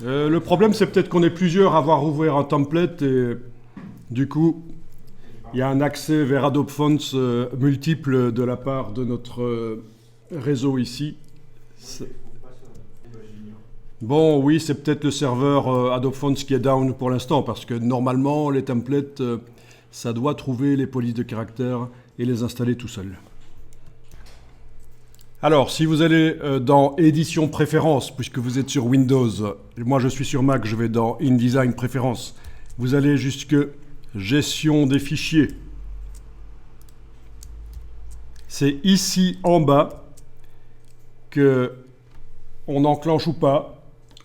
Le problème, c'est peut-être qu'on est plusieurs à avoir ouvert un template et du coup, il y a un accès vers Adobe Fonts multiple de la part de notre réseau ici. Bon, oui, c'est peut-être le serveur Adobe Fonts qui est down pour l'instant parce que normalement, les templates, ça doit trouver les polices de caractère et les installer tout seul. Alors, si vous allez dans Édition Préférences, puisque vous êtes sur Windows, moi je suis sur Mac, je vais dans InDesign Préférences, vous allez jusque Gestion des fichiers. C'est ici en bas que on enclenche ou pas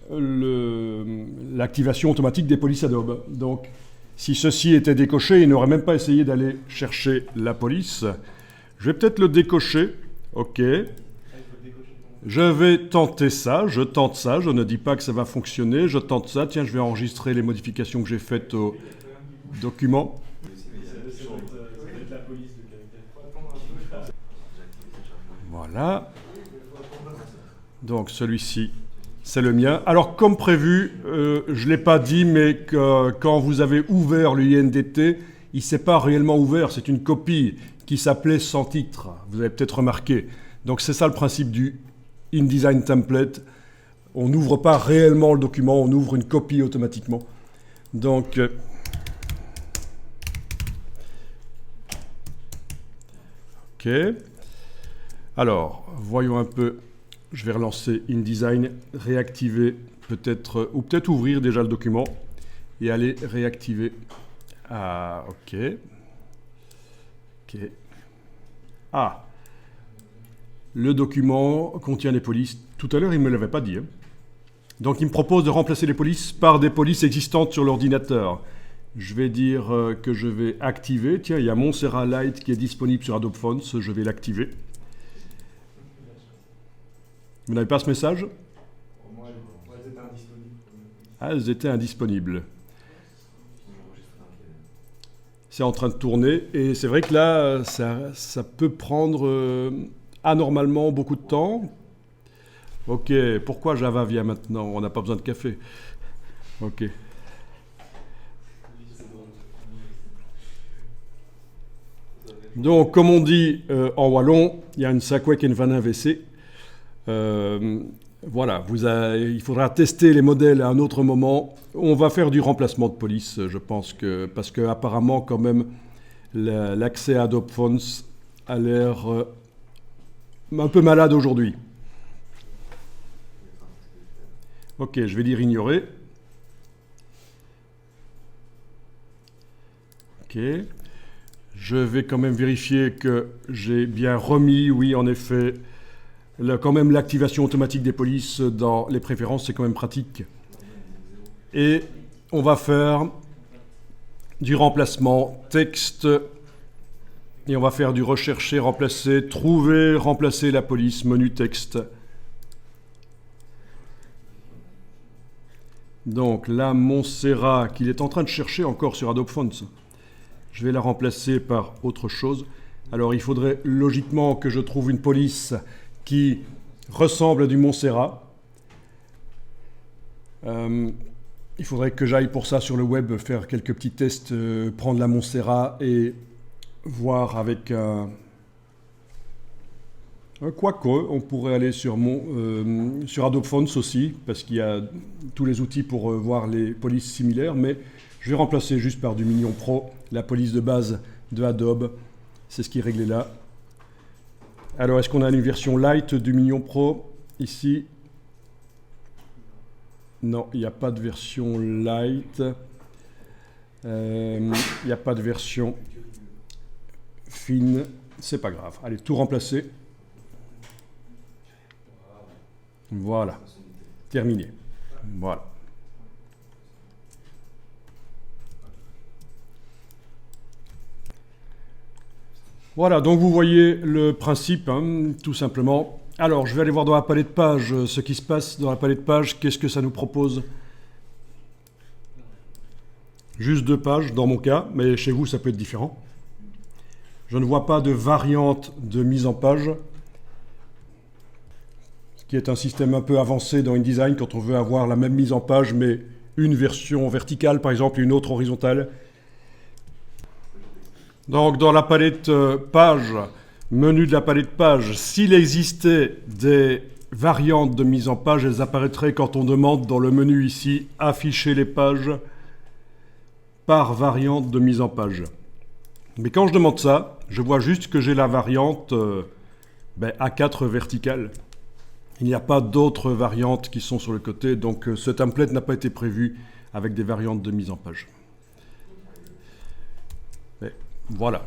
l'activation automatique des polices Adobe. Donc, si ceci était décoché, il n'aurait même pas essayé d'aller chercher la police. Je vais peut-être le décocher. OK. Je vais tenter ça, je tente ça, je ne dis pas que ça va fonctionner, je tente ça. Tiens, je vais enregistrer les modifications que j'ai faites au document. Voilà. Donc celui-ci, c'est le mien. Alors comme prévu, je ne l'ai pas dit, mais quand vous avez ouvert l'INDT, il ne s'est pas réellement ouvert, c'est une copie qui s'appelait sans titre. Vous avez peut-être remarqué. Donc c'est ça le principe du InDesign Template. On n'ouvre pas réellement le document, on ouvre une copie automatiquement. Donc, OK. Alors, voyons un peu. Je vais relancer InDesign, réactiver peut-être, ou peut-être ouvrir déjà le document et aller réactiver. Ah, OK. OK. Ah. Le document contient les polices. Tout à l'heure, il ne me l'avait pas dit. Hein. Donc, il me propose de remplacer les polices par des polices existantes sur l'ordinateur. Je vais dire que je vais activer. Tiens, il y a Montserrat Lite qui est disponible sur Adobe Fonts. Je vais l'activer. Vous n'avez pas ce message? Ah, elles étaient indisponibles. C'est en train de tourner. Et c'est vrai que là, ça peut prendre anormalement beaucoup de temps. OK, pourquoi Java vient maintenant? On n'a pas besoin de café. OK. Donc, comme on dit en wallon, il y a une sacoué qui van WC. Voilà, il faudra tester les modèles à un autre moment. On va faire du remplacement de police, je pense que parce que apparemment quand même l'accès à Adobe Fonts a l'air un peu malade aujourd'hui. OK, je vais dire ignorer. OK. Je vais quand même vérifier que j'ai bien remis, oui, en effet, quand même l'activation automatique des polices dans les préférences, c'est quand même pratique. Et on va faire du remplacement texte, et on va faire du rechercher, remplacer, trouver, remplacer la police, menu texte. Donc là, Montserrat, qu'il est en train de chercher encore sur Adobe Fonts. Je vais la remplacer par autre chose. Alors il faudrait logiquement que je trouve une police qui ressemble à du Montserrat. Il faudrait que j'aille pour ça sur le web faire quelques petits tests, prendre la Montserrat et voir avec un... Quoique, on pourrait aller sur Adobe Fonts aussi, parce qu'il y a tous les outils pour voir les polices similaires, mais je vais remplacer juste par du Minion Pro la police de base de Adobe. C'est ce qui est réglé là. Alors, est-ce qu'on a une version light du Minion Pro ici? Non, il n'y a pas de version light. Il n'y a pas de version fine. C'est pas grave. Allez, tout remplacer. Voilà. Terminé. Voilà. Voilà, donc vous voyez le principe, hein, tout simplement. Alors, je vais aller voir dans la palette de pages ce qui se passe dans la palette de pages. Qu'est-ce que ça nous propose? Juste 2 pages dans mon cas, mais chez vous, ça peut être différent. Je ne vois pas de variante de mise en page. qui est un système un peu avancé dans InDesign quand on veut avoir la même mise en page, mais une version verticale, par exemple, et une autre horizontale. Donc, dans la palette page, menu de la palette page, s'il existait des variantes de mise en page, elles apparaîtraient quand on demande dans le menu ici « Afficher les pages par variante de mise en page ». Mais quand je demande ça, je vois juste que j'ai la variante A4 verticale. Il n'y a pas d'autres variantes qui sont sur le côté, donc ce template n'a pas été prévu avec des variantes de mise en page. Mais voilà.